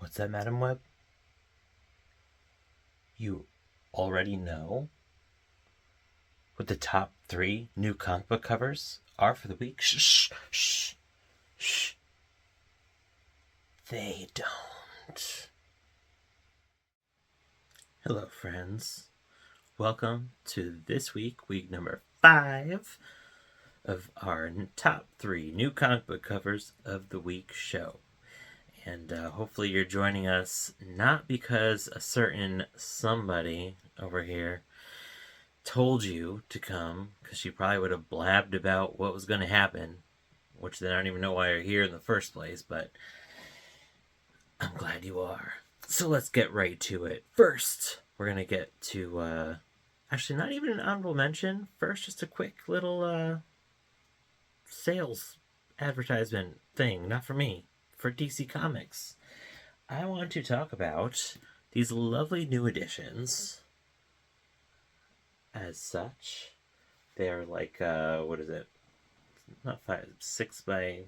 What's that, Madam Web? You already know what the top 3 new comic book covers are for the week? Shh, shh, shh. They don't. Hello, friends. Welcome to this week number 5 of our top 3 new comic book covers of the week show. And hopefully you're joining us not because a certain somebody over here told you to come, because she probably would have blabbed about what was going to happen, which then I don't even know why you're here in the first place, but I'm glad you are. So let's get right to it. First, we're going to get to, actually not even an honorable mention. First, just a quick little sales advertisement thing, not for me, for DC Comics. I want to talk about these lovely new editions. As such, they're like, what is it? Not 6 by,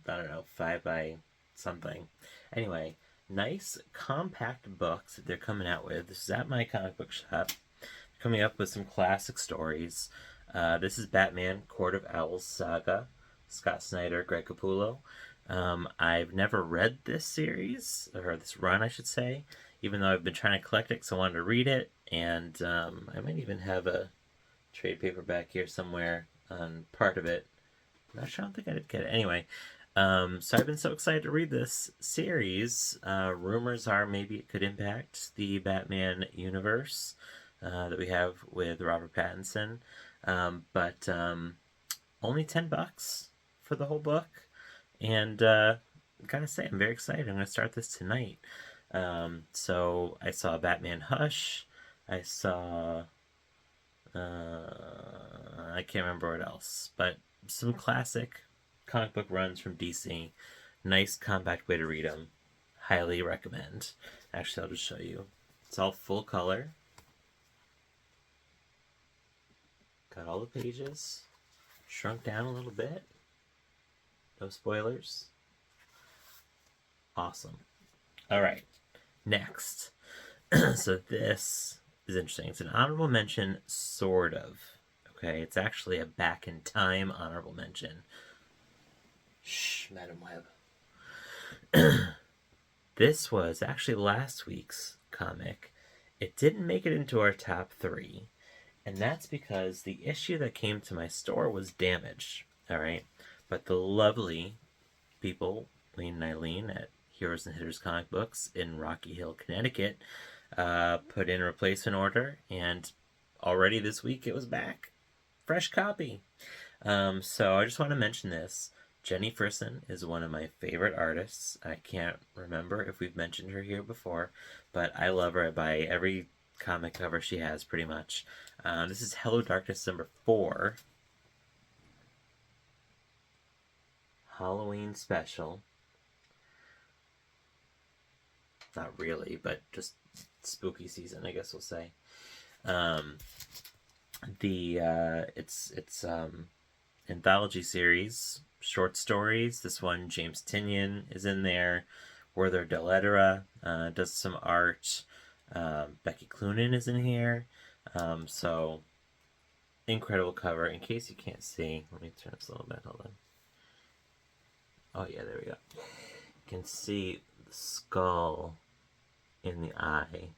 I don't know, 5 by something. Anyway, nice compact books that they're coming out with. This is at my comic book shop. Coming up with some classic stories. This is Batman Court of Owls Saga. Scott Snyder, Greg Capullo. I've never read this series, or this run, I should say, even though I've been trying to collect it because I wanted to read it, and I might even have a trade paperback here somewhere on part of it. I'm not sure, I don't think I did get it. Anyway, so I've been so excited to read this series. Rumors are maybe it could impact the Batman universe that we have with Robert Pattinson, but only $10 for the whole book, and I gotta say I'm very excited. I'm gonna start this tonight. So I saw Batman Hush. I saw I can't remember what else, but some classic comic book runs from DC. Nice compact way to read them. Highly recommend. Actually, I'll just show you. It's all full color. Got all the pages shrunk down a little bit. No spoilers. Awesome. All right, next. So this is interesting. It's an honorable mention, sort of. Okay, it's actually a back in time honorable mention. Shh, Madam Web. This was actually last week's comic. It didn't make it into our top 3, and that's because the issue that came to my store was damaged. All right, but the lovely people, Lane and Eileen at Heroes and Hitters Comic Books in Rocky Hill, Connecticut, put in a replacement order, and already this week it was back. Fresh copy. So I just want to mention this. Jenny Frison is one of my favorite artists. I can't remember if we've mentioned her here before, but I love her. I buy every comic cover she has, pretty much. This is Hello Darkness number 4. Halloween special. Not really, but just spooky season, I guess we'll say. It's anthology series, short stories. This one, James Tynion is in there. Werther Dell'Edera does some art. Becky Cloonan is in here. So incredible cover. In case you can't see, let me turn this a little bit. Hold on. Oh yeah, there we go. You can see the skull in the eye.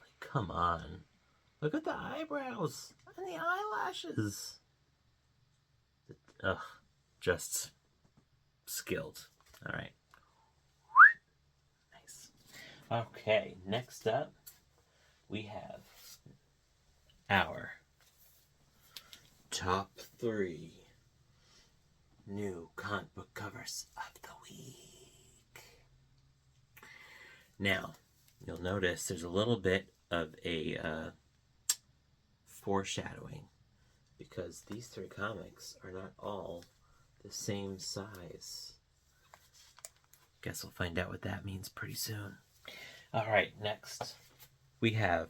Like, come on. Look at the eyebrows and the eyelashes. Ugh, just skilled. All right. Nice. Okay, next up, we have our top 3 new comic book covers of the week. Now, you'll notice there's a little bit of a foreshadowing, because these 3 comics are not all the same size. Guess we'll find out what that means pretty soon. All right, next we have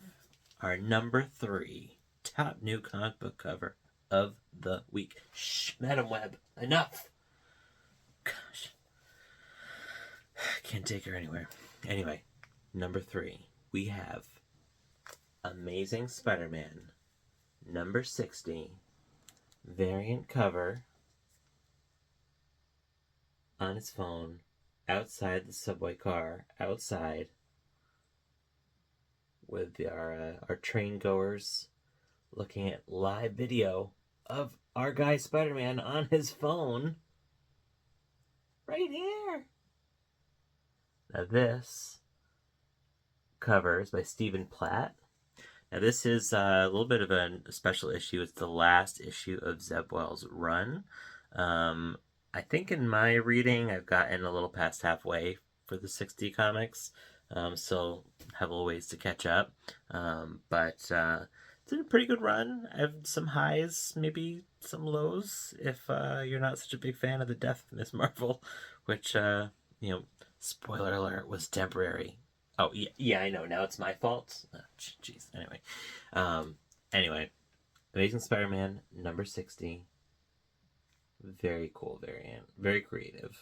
our number 3 top new comic book cover of the week. Shh, Madam Web, enough. Gosh. Can't take her anywhere. Anyway, number 3, we have Amazing Spider-Man, number 60, variant cover on his phone, outside the subway car, outside with our train goers looking at live video of our guy Spider-Man on his phone right here. Now this cover is by Stephen Platt. Now this is a little bit of a special issue. It's the last issue of Zeb Wells' run. I think in my reading I've gotten a little past halfway for the 60 comics. Still have a little ways to catch up. But it's a pretty good run. I have some highs, maybe some lows, if you're not such a big fan of the death of Miss Marvel, which, spoiler alert, was temporary. Oh, yeah, I know. Now it's my fault. Jeez. Anyway, Amazing Spider-Man, number 60. Very cool variant. Very creative.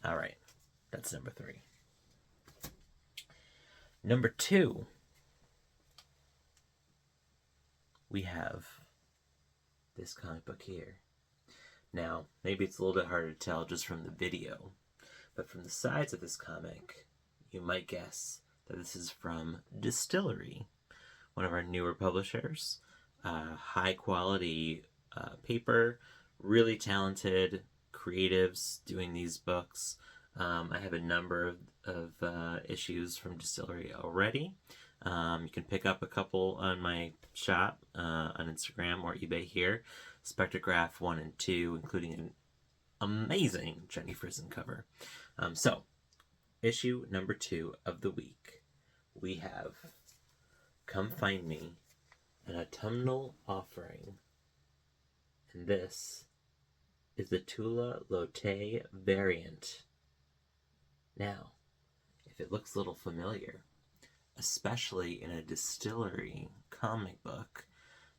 All right. That's number 3. Number 2, we have this comic book here. Now, maybe it's a little bit harder to tell just from the video, but from the sides of this comic, you might guess that this is from Distillery, one of our newer publishers. High quality paper, really talented creatives doing these books. I have a number of issues from Distillery already. You can pick up a couple on my shop on Instagram or eBay here. Spectrograph 1 and 2, including an amazing Jenny Frison cover. So, issue number 2 of the week, we have Come Find Me, an autumnal offering. And this is the Tula Lotte variant. Now, if it looks a little familiar, especially in a Distillery comic book,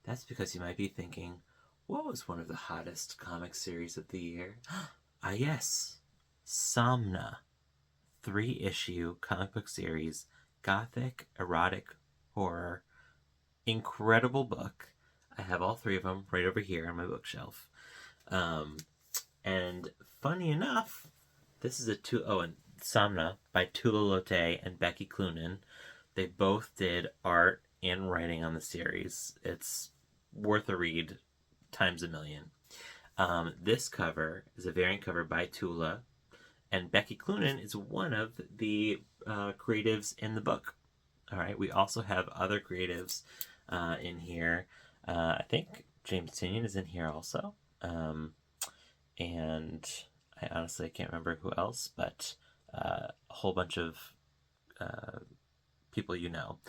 that's because you might be thinking, what was one of the hottest comic series of the year? Ah, yes, Somna. 3-issue comic book series, gothic, erotic, horror. Incredible book. I have all 3 of them right over here on my bookshelf. And funny enough, this is and Somna by Tula Lotte and Becky Cloonan. They both did art and writing on the series. It's worth a read times a million. This cover is a variant cover by Tula, and Becky Cloonan is one of the creatives in the book. All right, we also have other creatives in here. I think James Tynion is in here also. And I honestly can't remember who else, but a whole bunch of people you know.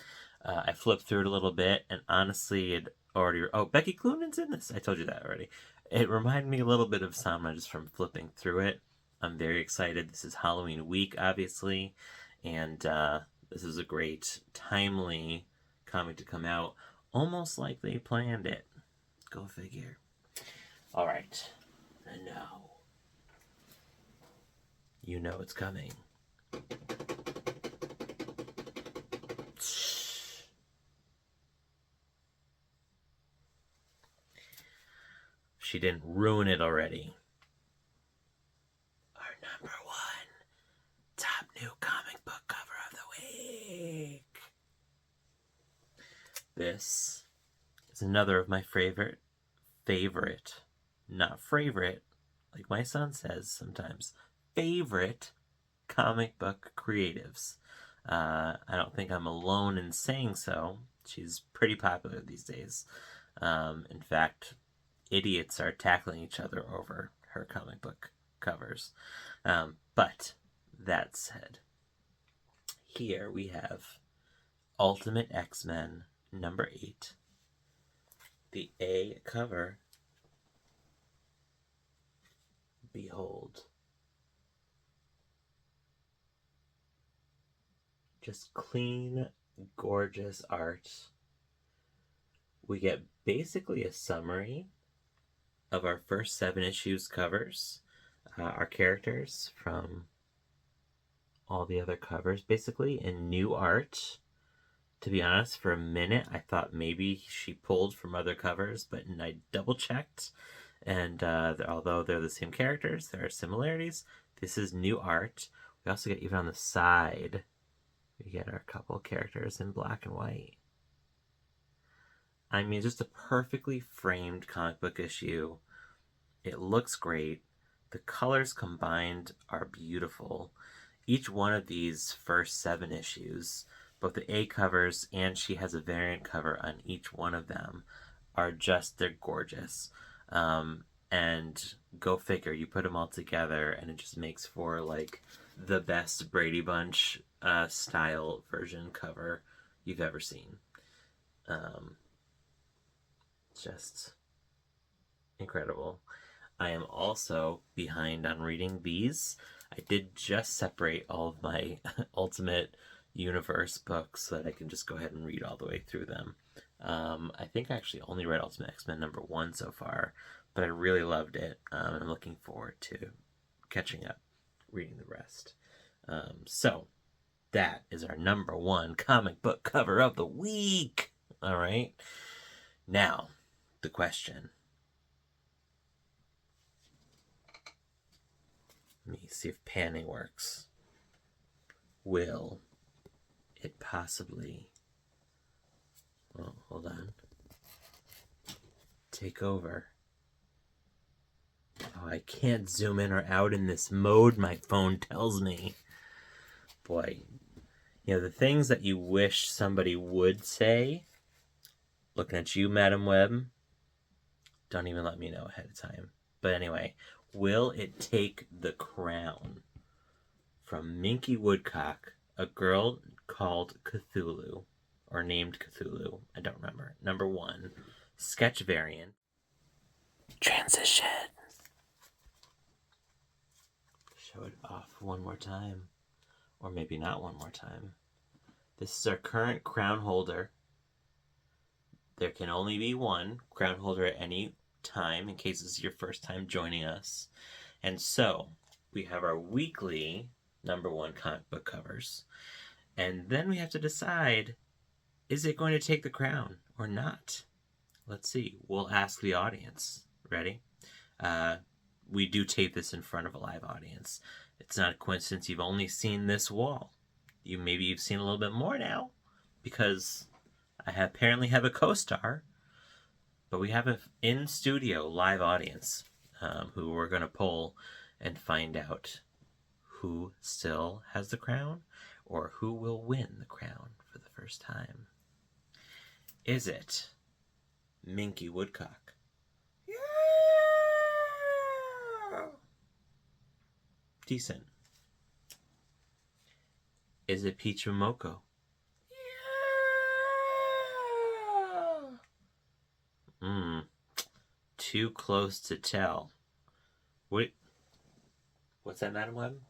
I flipped through it a little bit, and honestly, it already... Oh, Becky Cloonan's in this! I told you that already. It reminded me a little bit of Samna just from flipping through it. I'm very excited. This is Halloween week, obviously, and this is a great, timely comic to come out, almost like they planned it. Go figure. All right. And now, you know it's coming. She didn't ruin it already. Our number 1 top new comic book cover of the week. This is another of my favorite, not favorite, like my son says sometimes, favorite comic book creatives. I don't think I'm alone in saying so. She's pretty popular these days. In fact, idiots are tackling each other over her comic book covers. But that said, here we have Ultimate X-Men number 8. The A cover. Behold. Just clean, gorgeous art. We get basically a summary of our first 7 issues covers. Our characters from all the other covers, basically, in new art. To be honest, for a minute, I thought maybe she pulled from other covers, but I double checked. And although they're the same characters, there are similarities. This is new art. We also get, even on the side, we get our couple characters in black and white. I mean, just a perfectly framed comic book issue. It looks great. The colors combined are beautiful. Each one of these first 7 issues, both the A covers and she has a variant cover on each one of them, they're gorgeous. And go figure, you put them all together and it just makes for like the best Brady Bunch style version cover you've ever seen. Just incredible. I am also behind on reading these. I did just separate all of my Ultimate Universe books so that I can just go ahead and read all the way through them. I think I actually only read Ultimate X-Men #1 so far, but I really loved it. And I'm looking forward to catching up, reading the rest. So that is our #1 comic book cover of the week. All right. Now, the question. Let me see if panning works. Will it possibly... Oh, hold on. Take over. Oh, I can't zoom in or out in this mode, my phone tells me. Boy. You know, the things that you wish somebody would say, looking at you, Madam Web, don't even let me know ahead of time. But anyway, will it take the crown from Minky Woodcock, a girl called Cthulhu, or named Cthulhu, I don't remember, #1, sketch variant. Transition. Show it off one more time. Or maybe not one more time. This is our current crown holder. There can only be one crown holder at any time in case this is your first time joining us. And so we have our weekly #1 comic book covers. And then we have to decide, is it going to take the crown or not? Let's see. We'll ask the audience. Ready? We do tape this in front of a live audience. It's not a coincidence you've only seen this wall. Maybe you've seen a little bit more now, because I apparently have a co-star, but we have an in-studio live audience who we're going to poll and find out who still has the crown or who will win the crown for the first time. Is it Minky Woodcock? Yeah! Decent. Is it Peach Momoko? Yeah! Too close to tell. Wait. What's that, Madam Web?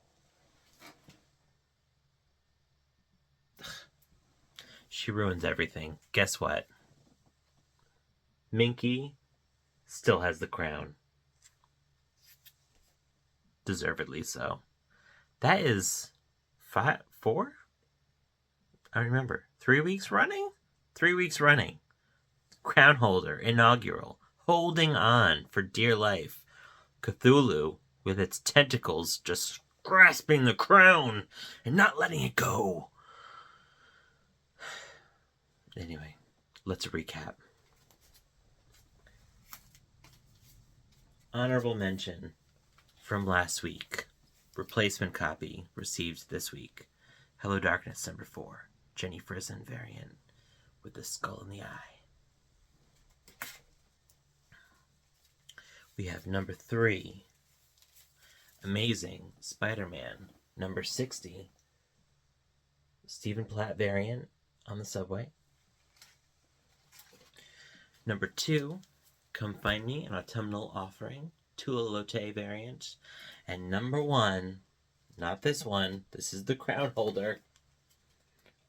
She ruins everything. Guess what? Minky still has the crown. Deservedly so. That is 4? I don't remember. 3 weeks running? 3 weeks running. Crown holder, inaugural, holding on for dear life. Cthulhu, with its tentacles just grasping the crown and not letting it go. Anyway, let's recap. Honorable mention from last week. Replacement copy received this week. Hello Darkness #4. Jenny Frison variant with the skull in the eye. We have #3. Amazing Spider-Man #60. Stephen Platt variant on the subway. #2. Come Find Me, an autumnal offering. Tula Lotte variant. And #1, not this one, this is the crown holder.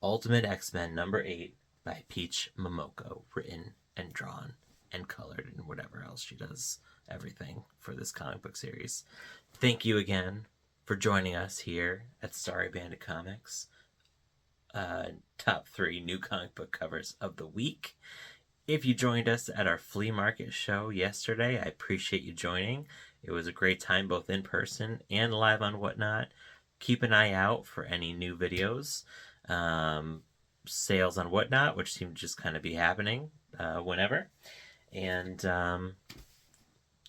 Ultimate X-Men #8 by Peach Momoko, written and drawn and colored and whatever else she does everything for this comic book series. Thank you again for joining us here at Starry Bandit Comics. Top 3 new comic book covers of the week. If you joined us at our flea market show yesterday, I appreciate you joining. It was a great time both in person and live on Whatnot. Keep an eye out for any new videos. Sales on Whatnot, which seem to just kind of be happening whenever. And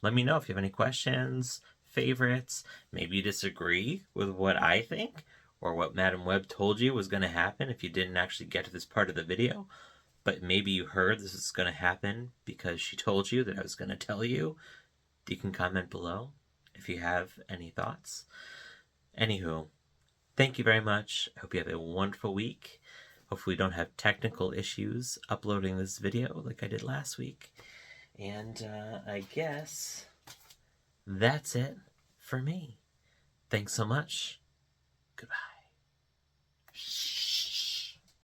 let me know if you have any questions, favorites. Maybe you disagree with what I think or what Madam Web told you was going to happen if you didn't actually get to this part of the video. But maybe you heard this is going to happen because she told you that I was going to tell you. You can comment below if you have any thoughts. Anywho, thank you very much. I hope you have a wonderful week. Hopefully we don't have technical issues uploading this video like I did last week. And I guess that's it for me. Thanks so much. Goodbye.